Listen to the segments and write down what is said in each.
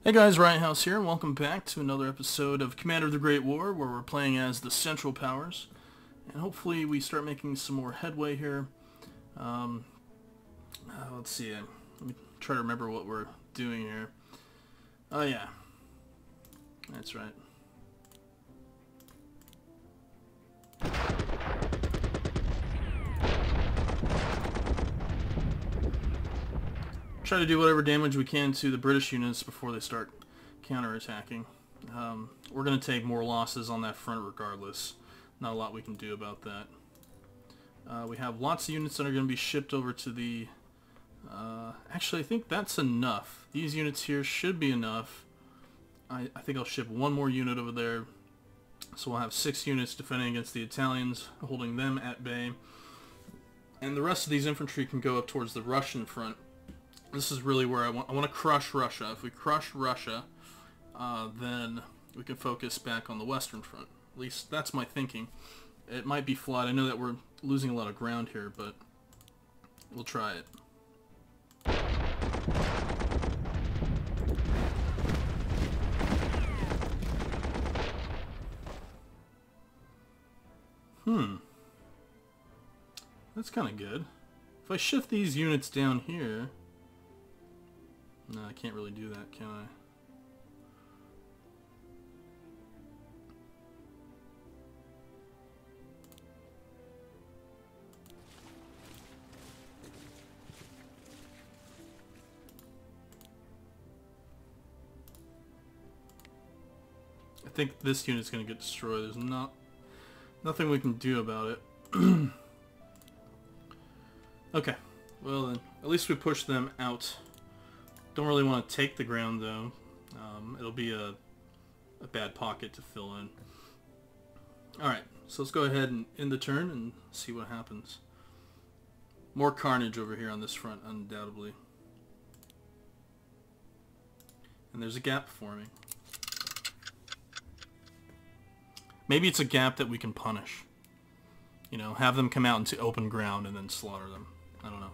Hey guys, Riothouse here, and welcome back to another episode of Commander of the Great War, where we're playing as the Central Powers, and hopefully we start making some more headway here. Let's see, let me try to remember what we're doing here. Oh yeah, that's right. Try to do whatever damage we can to the British units before they start counterattacking. We're going to take more losses on that front regardless. Not a lot we can do about that. We have lots of units that are going to be shipped over to the... actually, I think that's enough. These units here should be enough. I think I'll ship one more unit over there. So we'll have 6 units defending against the Italians, holding them at bay. And the rest of these infantry can go up towards the Russian front. This is really where I want to crush Russia. If we crush Russia, then we can focus back on the Western front. At least that's my thinking. It might be flawed. I know that we're losing a lot of ground here, but we'll try it. That's kind of good. If I shift these units down here... No, I can't really do that, can I? I think this unit's going to get destroyed. There's nothing we can do about it. Okay, well then, at least we push them out. Don't really want to take the ground though. It'll be a bad pocket to fill in. Alright, so let's go ahead and end the turn and see what happens. More carnage over here on this front, undoubtedly. And there's a gap forming. Maybe it's a gap that we can punish. You know, have them come out into open ground and then slaughter them. I don't know.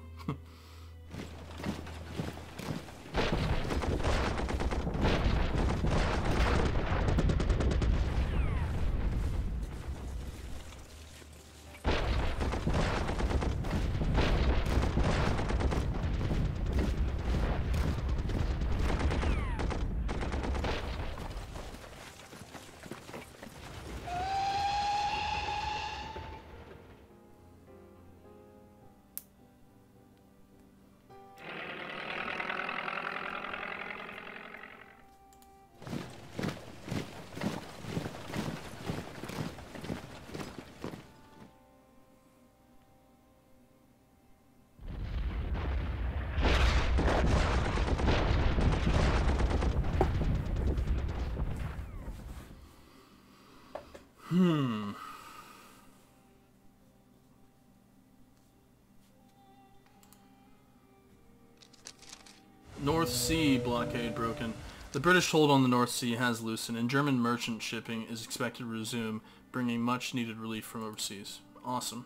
North Sea blockade broken. The British hold on the North Sea has loosened, and German merchant shipping is expected to resume, bringing much needed relief from overseas. Awesome.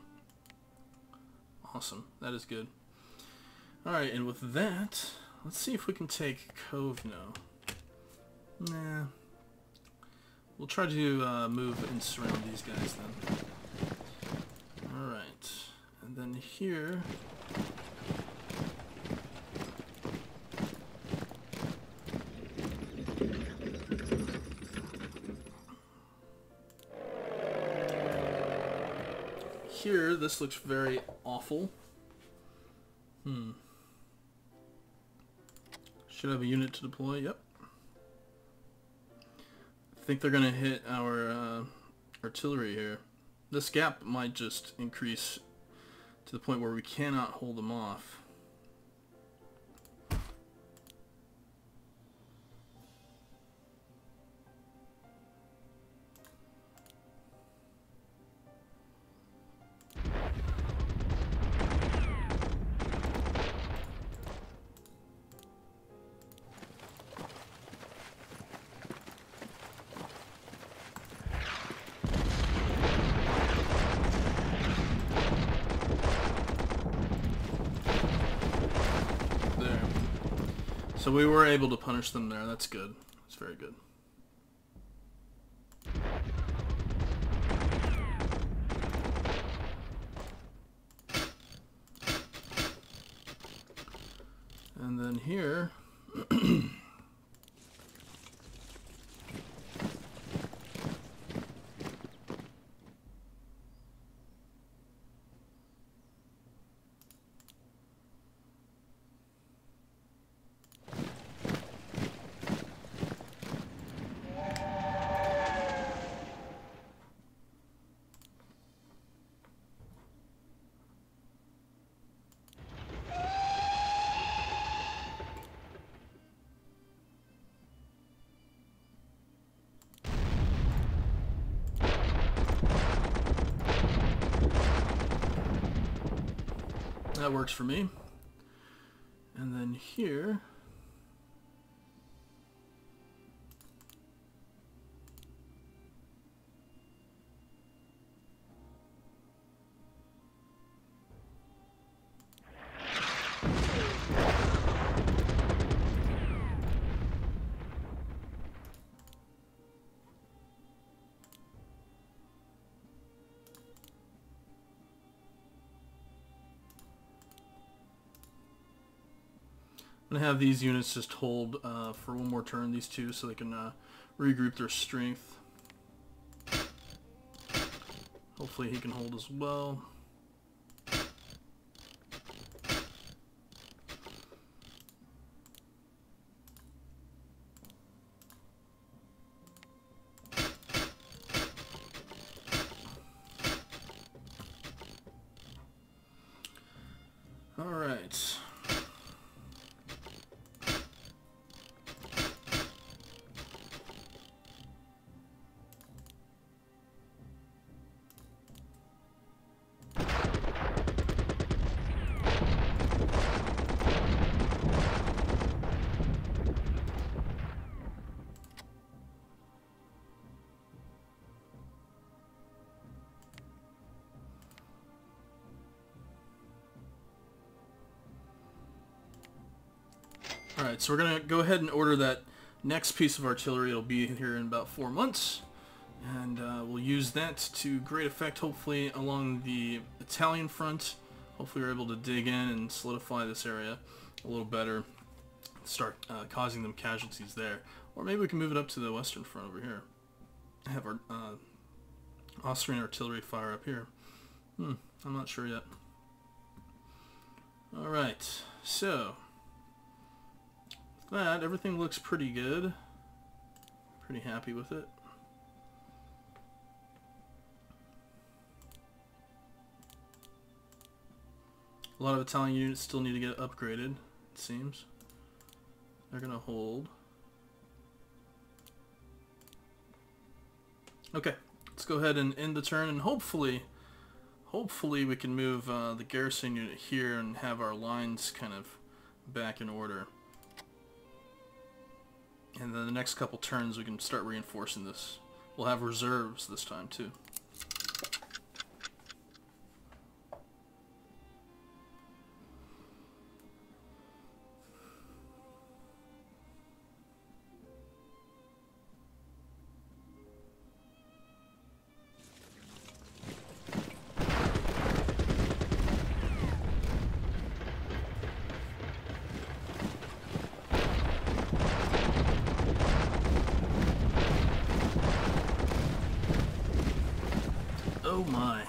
Awesome. That is good. Alright, and with that, let's see if we can take Kovno. Nah. We'll try to move and surround these guys then. Alright. And then here... Here, this looks very awful. Should have a unit to deploy, yep. I think they're gonna hit our artillery here. This gap might just increase to the point where we cannot hold them off. So we were able to punish them there. That's good. That's very good. And then here... That works for me. And then here... I'm going to have these units just hold for one more turn, these two, so they can regroup their strength. Hopefully he can hold as well. All right. Alright, so we're going to go ahead and order that next piece of artillery. It'll be here in about 4 months. And we'll use that to great effect, hopefully, along the Italian front. Hopefully we're able to dig in and solidify this area a little better. Start causing them casualties there. Or maybe we can move it up to the western front over here. Have our Austrian artillery fire up here. I'm not sure yet. Alright, so... that, everything looks pretty good. Pretty happy with it. A lot of Italian units still need to get upgraded, it seems. They're gonna hold. Okay, let's go ahead and end the turn, and hopefully we can move the garrison unit here and have our lines kind of back in order. And then the next couple turns we can start reinforcing this. We'll have reserves this time too. Oh my.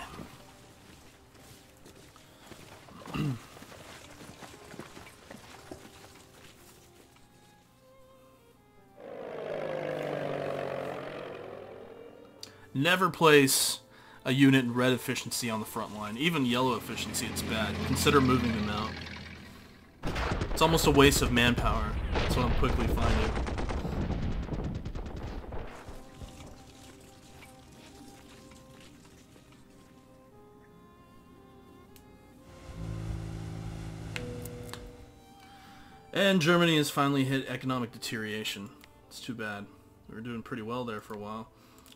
Never place a unit in red efficiency on the front line. Even yellow efficiency, it's bad. Consider moving them out. It's almost a waste of manpower. That's what I'm quickly finding. And Germany has finally hit economic deterioration. It's too bad. We were doing pretty well there for a while.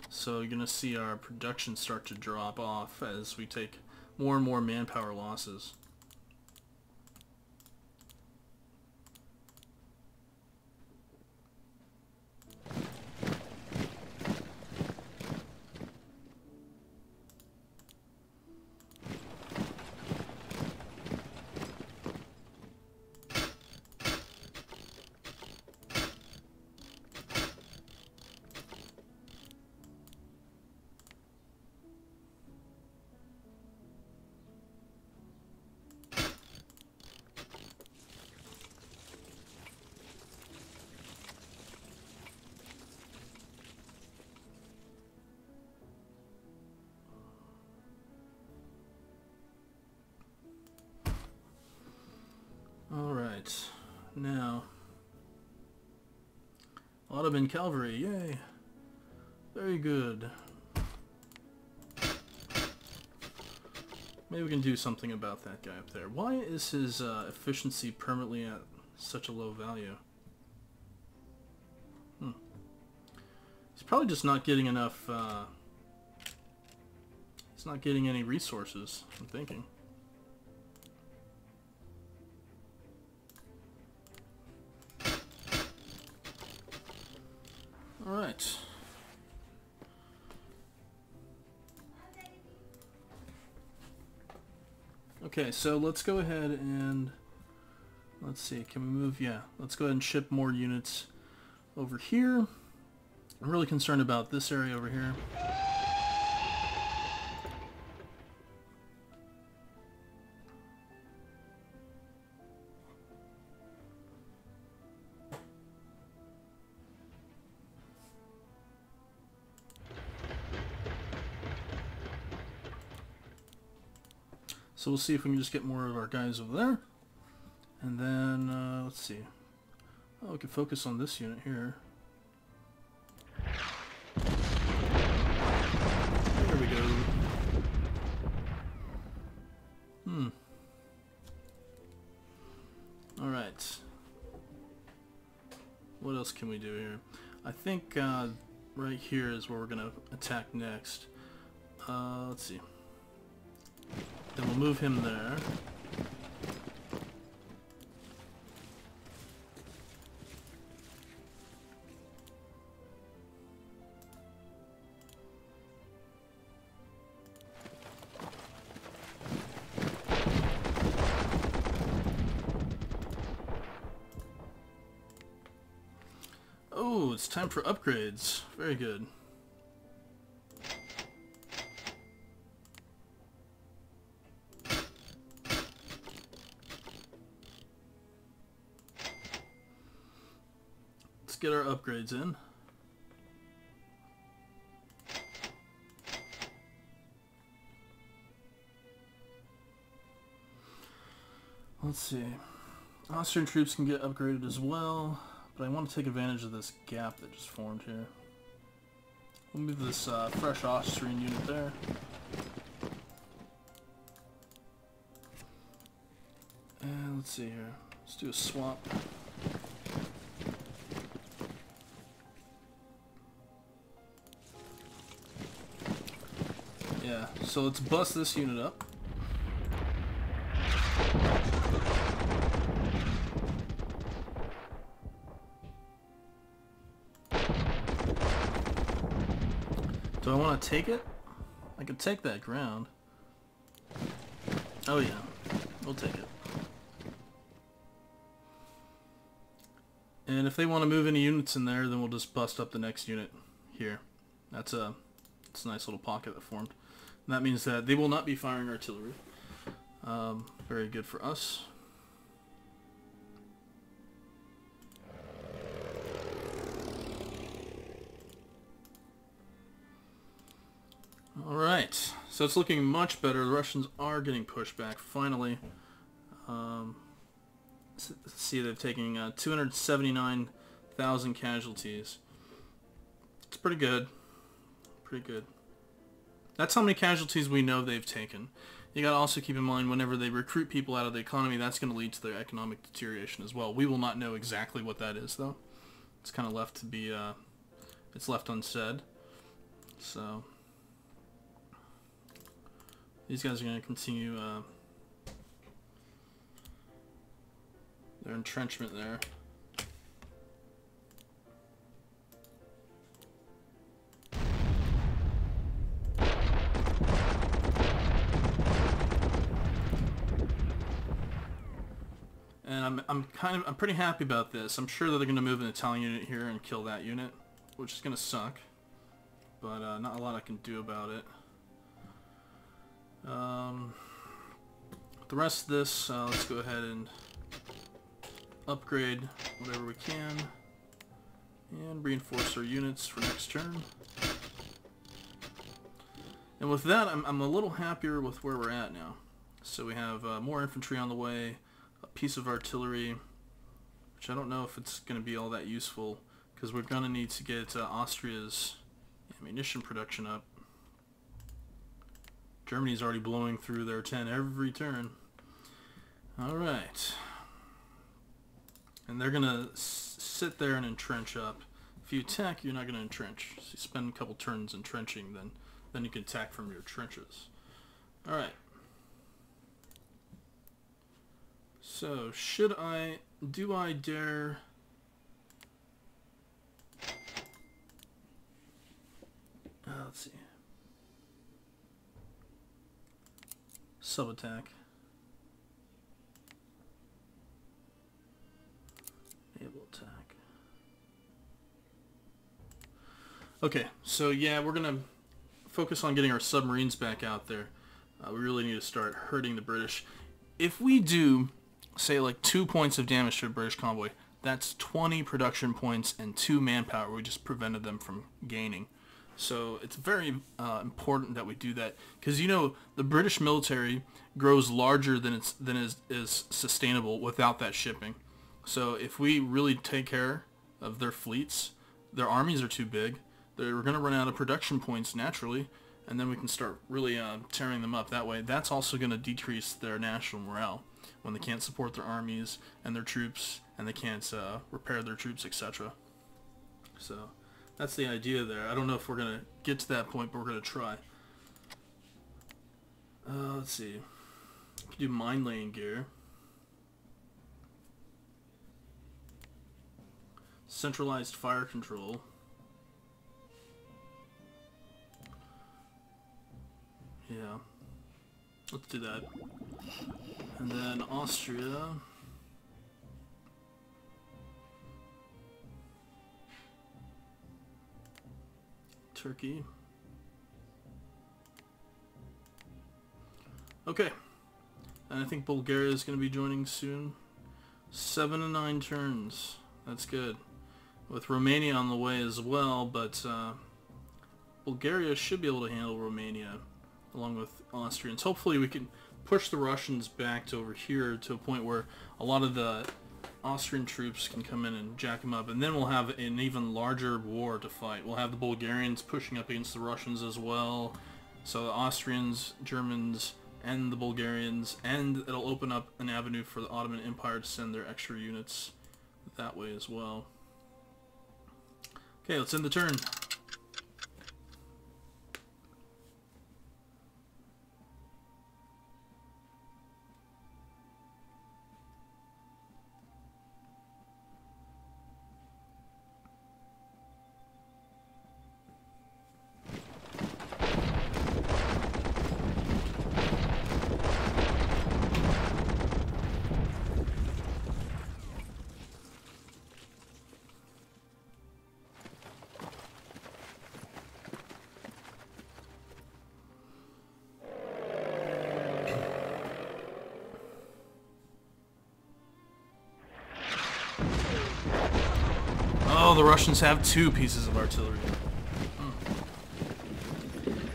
So you're going to see our production start to drop off as we take more and more manpower losses. Ottoman cavalry, yay! Very good. Maybe we can do something about that guy up there. Why is his efficiency permanently at such a low value? He's probably just not getting enough, he's not getting any resources, I'm thinking. Alright. Okay, so let's go ahead and, let's see, can we move? Yeah, let's go ahead and ship more units over here. I'm really concerned about this area over here. So we'll see if we can just get more of our guys over there. And then, let's see. Oh, we can focus on this unit here. There we go. Alright. What else can we do here? I think right here is where we're going to attack next. Let's see. Then we'll move him there. Oh, it's time for upgrades. Very good. Let's get our upgrades in. Let's see. Austrian troops can get upgraded as well. But I want to take advantage of this gap that just formed here. We'll move this fresh Austrian unit there. And let's see here. Let's do a swap. Yeah, so let's bust this unit up. Do I want to take it? I could take that ground. Oh yeah, we'll take it. And if they want to move any units in there, then we'll just bust up the next unit here. It's a nice little pocket that formed. And that means that they will not be firing artillery. Very good for us. Alright, so it's looking much better. The Russians are getting pushed back, finally. Let's see, they've taken 279,000 casualties. It's pretty good. Pretty good. That's how many casualties we know they've taken. You gotta also keep in mind, whenever they recruit people out of the economy, that's going to lead to their economic deterioration as well. We will not know exactly what that is, though. It's kind of left to be, it's left unsaid. So these guys are going to continue their entrenchment there. And I'm pretty happy about this. I'm sure that they're going to move an Italian unit here and kill that unit, which is going to suck, but not a lot I can do about it. The rest of this, let's go ahead and upgrade whatever we can and reinforce our units for next turn. And with that, I'm a little happier with where we're at now. So we have more infantry on the way, a piece of artillery, which I don't know if it's going to be all that useful, because we're going to need to get Austria's ammunition production up. Germany's already blowing through their 10 every turn. Alright. And they're going to sit there and entrench up. If you attack, you're not going to entrench. So you spend a couple turns entrenching, then you can attack from your trenches. Alright. So, do I dare... let's see. Sub-attack. Naval attack. Okay, so yeah, we're going to focus on getting our submarines back out there. We really need to start hurting the British. If we do, say, like 2 points of damage to a British convoy, that's 20 production points and 2 manpower we just prevented them from gaining. So it's very important that we do that, because you know the British military grows larger than is sustainable without that shipping. So if we really take care of their fleets, their armies are too big. They're going to run out of production points naturally, and then we can start really tearing them up that way. That's also going to decrease their national morale when they can't support their armies and their troops, and they can't repair their troops, etc. So that's the idea there. I don't know if we're going to get to that point, but we're going to try. Let's see. We can do mine laying gear. Centralized fire control. Yeah. Let's do that. And then Austria. Turkey. Okay. And I think Bulgaria is going to be joining soon. 7 to 9 turns. That's good. With Romania on the way as well, but Bulgaria should be able to handle Romania along with Austrians. Hopefully we can push the Russians back to over here to a point where a lot of the Austrian troops can come in and jack them up, and then we'll have an even larger war to fight. We'll have the Bulgarians pushing up against the Russians as well, so the Austrians, Germans, and the Bulgarians, and it'll open up an avenue for the Ottoman Empire to send their extra units that way as well. Okay, let's end the turn. Oh, the Russians have 2 pieces of artillery.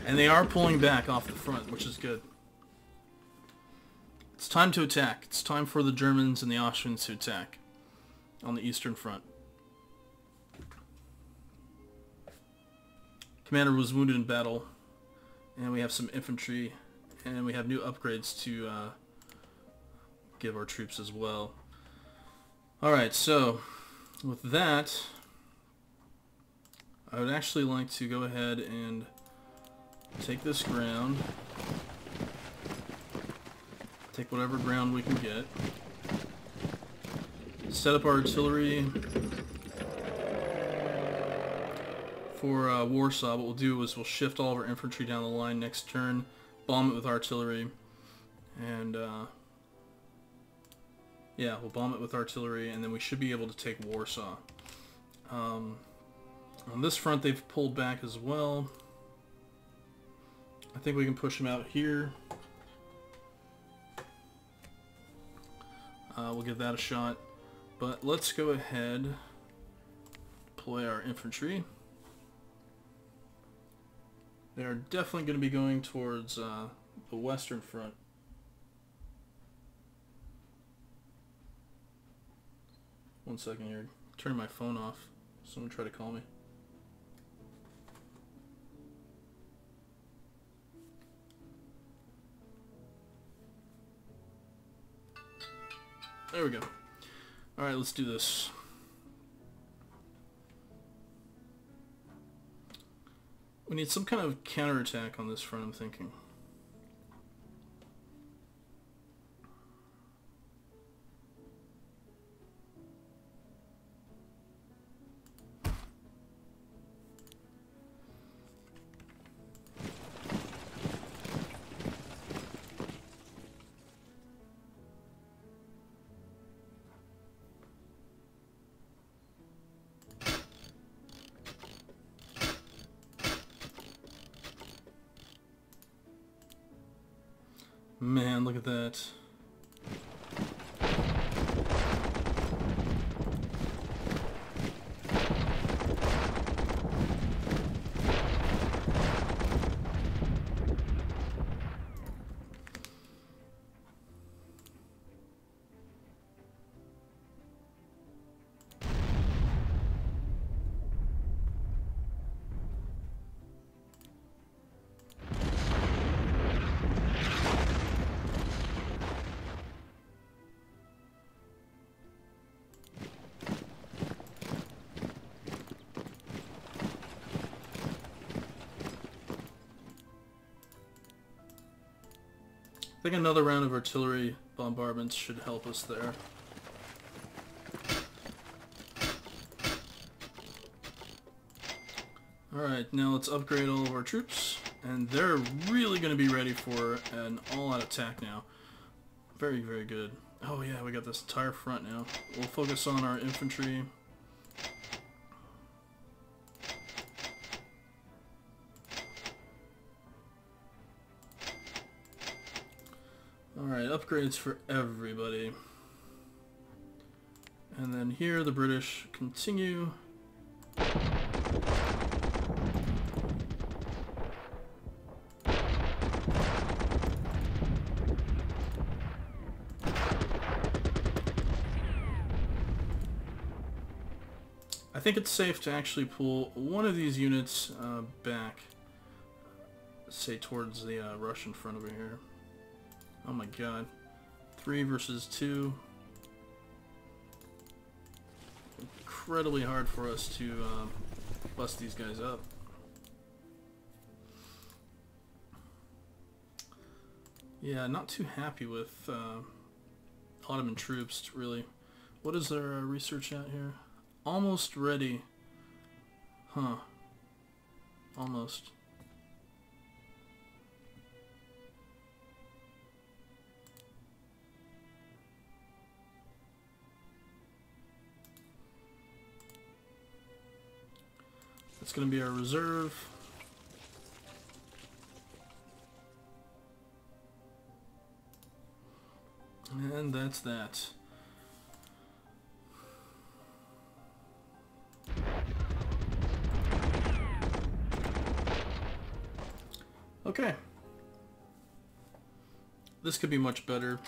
And they are pulling back off the front, which is good. It's time to attack. It's time for the Germans and the Austrians to attack on the Eastern Front. Commander was wounded in battle, and we have some infantry, and we have new upgrades to give our troops as well. Alright, so with that, I would actually like to go ahead and take this ground, take whatever ground we can get, set up our artillery for Warsaw. What we'll do is we'll shift all of our infantry down the line next turn, bomb it with artillery, and yeah, we'll bomb it with artillery, and then we should be able to take Warsaw. On this front, they've pulled back as well. I think we can push them out here. We'll give that a shot. But let's go ahead, deploy our infantry. They're definitely going to be going towards the Western Front. One second here. Turn my phone off Someone try to call me. There we go. Alright, let's do this. We need some kind of counterattack on this front, I'm thinking. Man, look at that. I think another round of artillery bombardments should help us there. Alright, now let's upgrade all of our troops, and they're really going to be ready for an all-out attack now. Very, very good. Oh yeah, we got this entire front now. We'll focus on our infantry. Alright, upgrades for everybody. And then here the British continue. I think it's safe to actually pull one of these units back, say towards the Russian front over here. Oh my god. 3 versus 2. Incredibly hard for us to bust these guys up. Yeah, not too happy with Ottoman troops, really. What is their research at here? Almost ready. Huh. Almost. That's going to be our reserve. And that's that. Okay. This could be much better.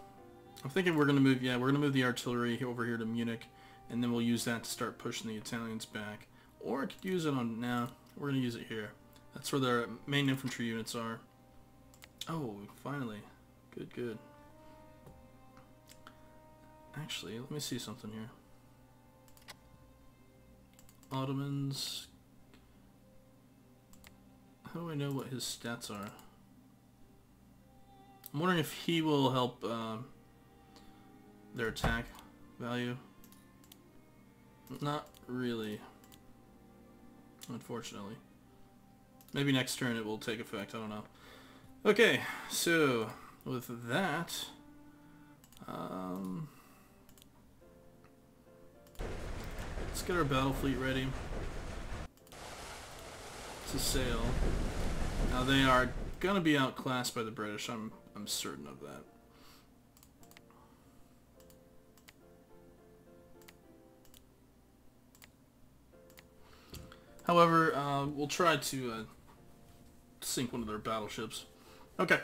I'm thinking we're going to move, yeah, we're going to move the artillery over here to Munich, and then we'll use that to start pushing the Italians back. Or I could use it on, now, we're going to use it here. That's where their main infantry units are. Oh, finally. Good, good. Actually, let me see something here. Ottomans. How do I know what his stats are? I'm wondering if he will help their attack value. Not really. Unfortunately. Maybe next turn it will take effect, I don't know. Okay, so with that, let's get our battle fleet ready to sail. Now they are gonna be outclassed by the British, I'm certain of that. However, we'll try to sink one of their battleships. Okay,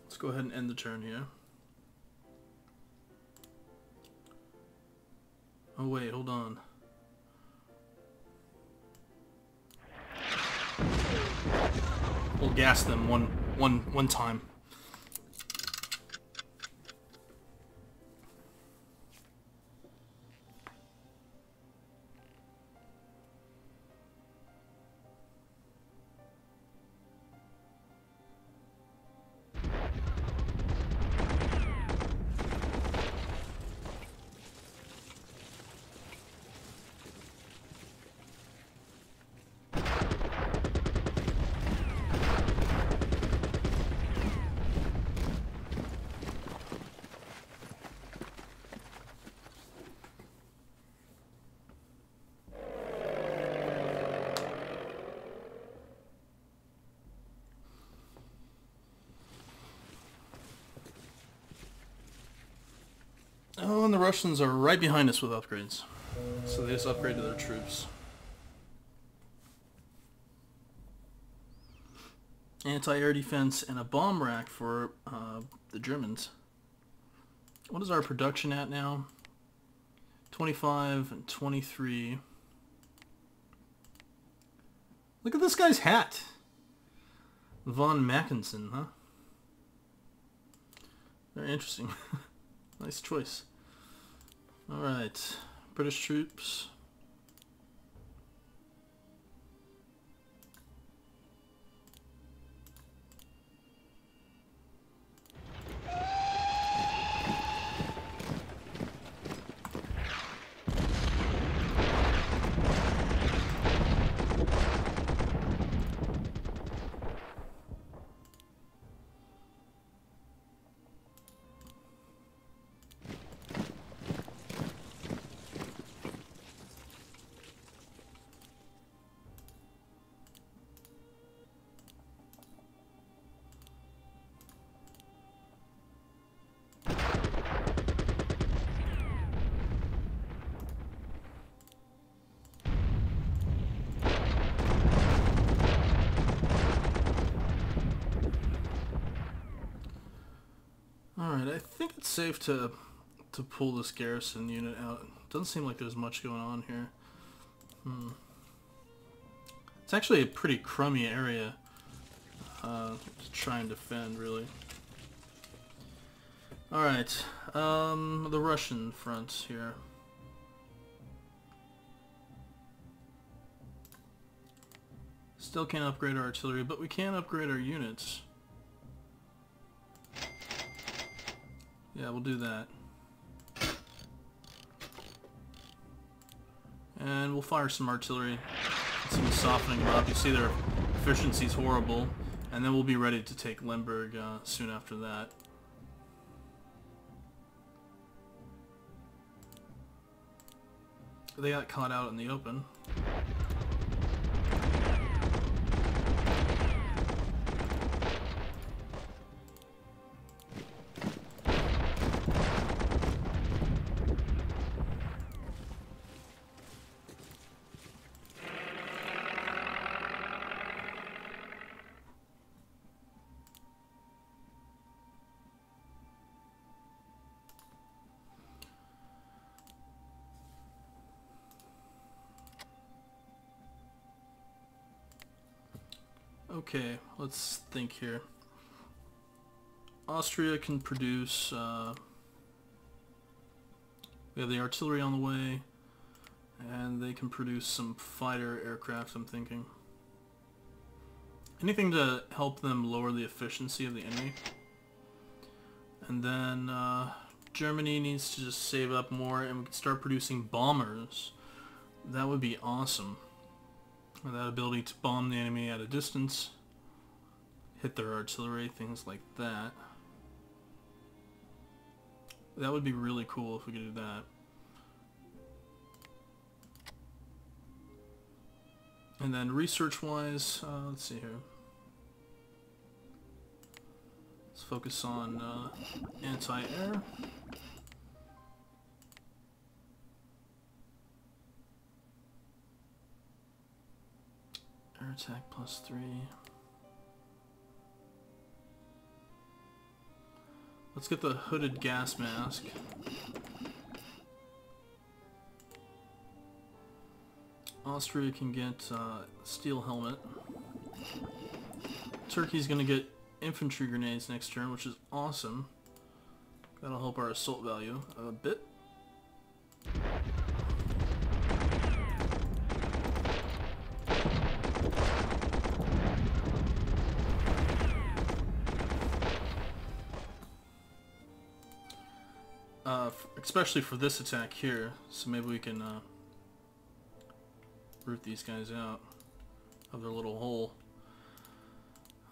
let's go ahead and end the turn here. Oh wait, hold on. We'll gas them one time. Oh, and the Russians are right behind us with upgrades. So they just upgraded their troops. Anti-air defense and a bomb rack for the Germans. What is our production at now? 25 and 23. Look at this guy's hat. Von Mackensen, huh? Very interesting. Nice choice. Alright. British troops. Alright, I think it's safe to pull this garrison unit out. Doesn't seem like there's much going on here. It's actually a pretty crummy area to try and defend, really. Alright, the Russian front here. Still can't upgrade our artillery, but we can upgrade our units. Yeah, we'll do that. And we'll fire some artillery. Some softening them up. You see their efficiency's horrible. And then we'll be ready to take Lemberg soon after that. They got caught out in the open. Okay, let's think here. Austria can produce, we have the artillery on the way, and they can produce some fighter aircraft, I'm thinking. Anything to help them lower the efficiency of the enemy. And then Germany needs to just save up more, and we can start producing bombers. That would be awesome. That ability to bomb the enemy at a distance, hit their artillery, things like that. That would be really cool if we could do that. And then research-wise, let's see here. Let's focus on anti-air. Air attack +3. Let's get the hooded gas mask. Austria can get steel helmet. Turkey's going to get infantry grenades next turn, which is awesome. That'll help our assault value a bit. Especially for this attack here, so maybe we can root these guys out of their little hole.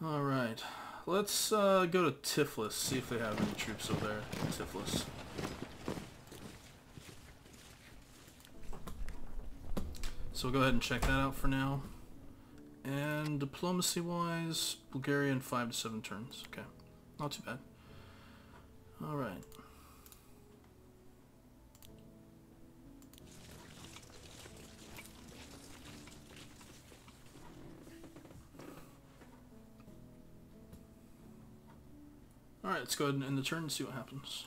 Alright, let's go to Tiflis, see if they have any troops over there in Tiflis. So we'll go ahead and check that out for now. And diplomacy-wise, Bulgaria in 5 to 7 turns. Okay, not too bad. Alright. Alright, let's go ahead and end the turn and see what happens.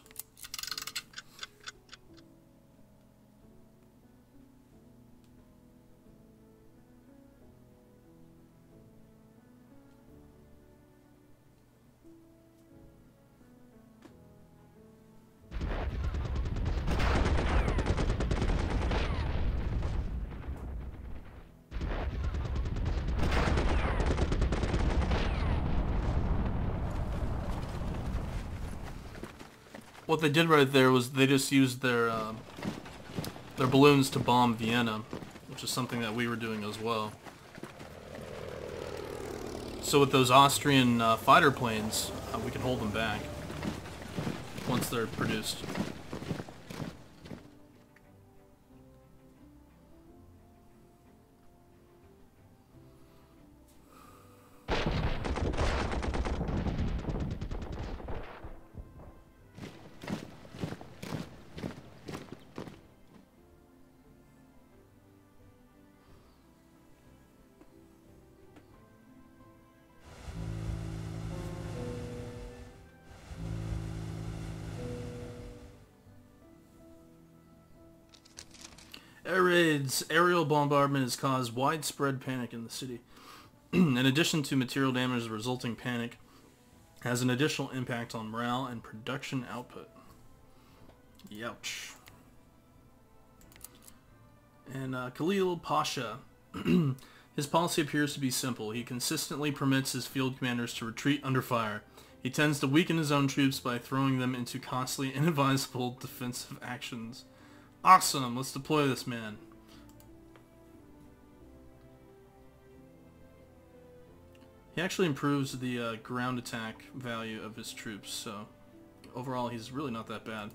What they did right there was they just used their balloons to bomb Vienna, which is something that we were doing as well. So with those Austrian fighter planes, we can hold them back once they're produced. Air raids. Aerial bombardment has caused widespread panic in the city. In addition to material damage, the resulting panic has an additional impact on morale and production output. Youch. And Khalil Pasha. His policy appears to be simple. He consistently permits his field commanders to retreat under fire. He tends to weaken his own troops by throwing them into costly, inadvisable defensive actions. Awesome! Let's deploy this man. He actually improves the ground attack value of his troops, so overall he's really not that bad.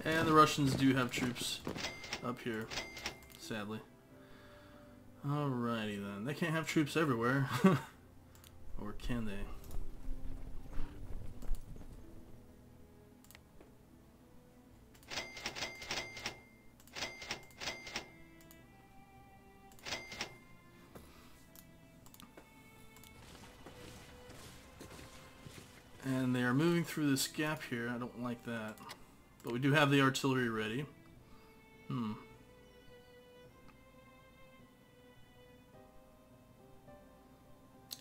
And the Russians do have troops up here, sadly. Alrighty then. They can't have troops everywhere. Or can they? And they are moving through this gap here. I don't like that. But we do have the artillery ready. I'm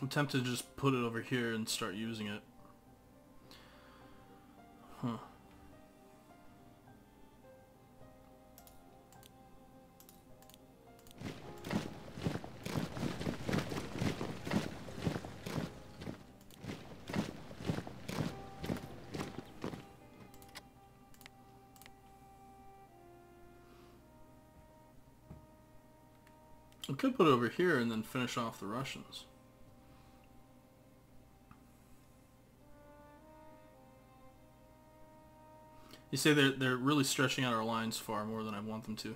tempted to just put it over here and start using it. Huh. We could put it over here and then finish off the Russians. You say they're really stretching out our lines far more than I want them to.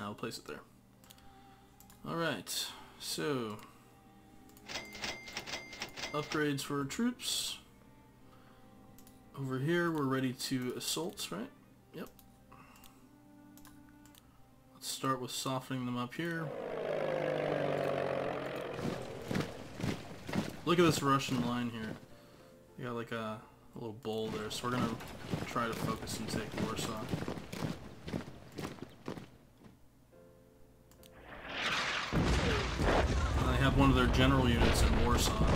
I'll place it there. Alright, so upgrades for our troops. Over here we're ready to assault, right? Yep. Let's start with softening them up here. Look at this Russian line here. You got like a little bowl there, so we're gonna try to focus and take Warsaw. And they have one of their general units in Warsaw,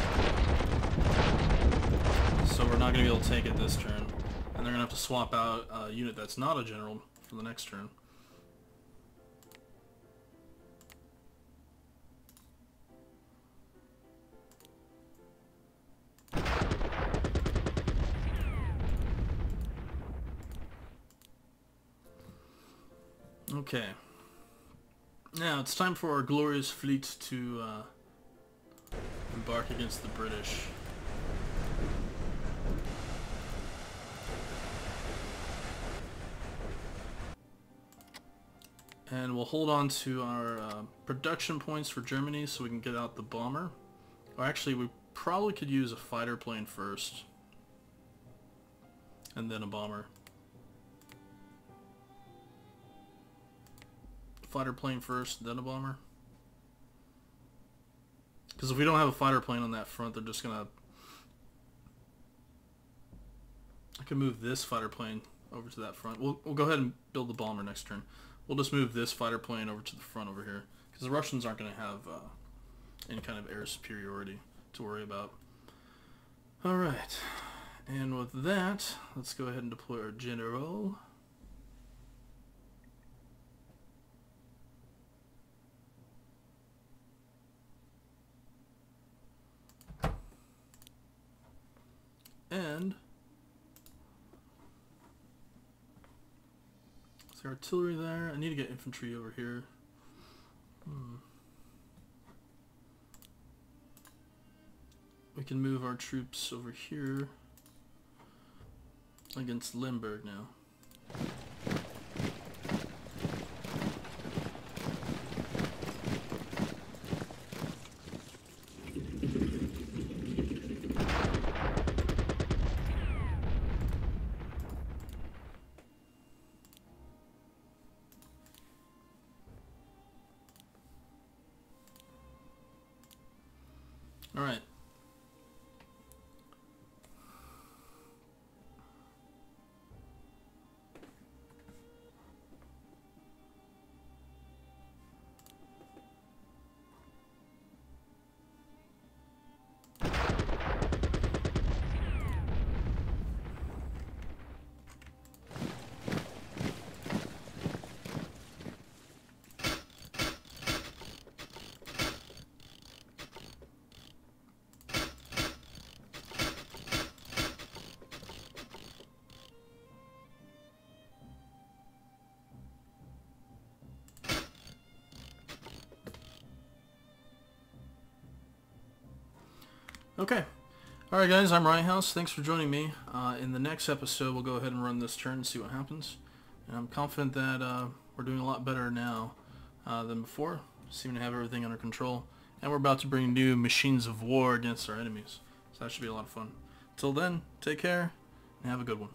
so we're not gonna be able to take it this turn. And they're gonna have to swap out a unit that's not a general for the next turn. Okay. Now it's time for our glorious fleet to embark against the British. And we'll hold on to our production points for Germany so we can get out the bomber. Or actually, we probably could use a fighter plane first. And then a bomber. Fighter plane first, then a bomber. Because if we don't have a fighter plane on that front, they're just gonna... I can move this fighter plane over to that front. We'll go ahead and build the bomber next turn. We'll just move this fighter plane over to the front over here. Because the Russians aren't going to have any kind of air superiority to worry about. Alright. And with that, let's go ahead and deploy our general. And is there artillery there? I need to get infantry over here. We can move our troops over here against Limburg now. All right. Okay. Alright guys, I'm Riothouse. Thanks for joining me. In the next episode, we'll go ahead and run this turn and see what happens. And I'm confident that we're doing a lot better now than before. Seem to have everything under control. And we're about to bring new machines of war against our enemies. So that should be a lot of fun. Till then, take care and have a good one.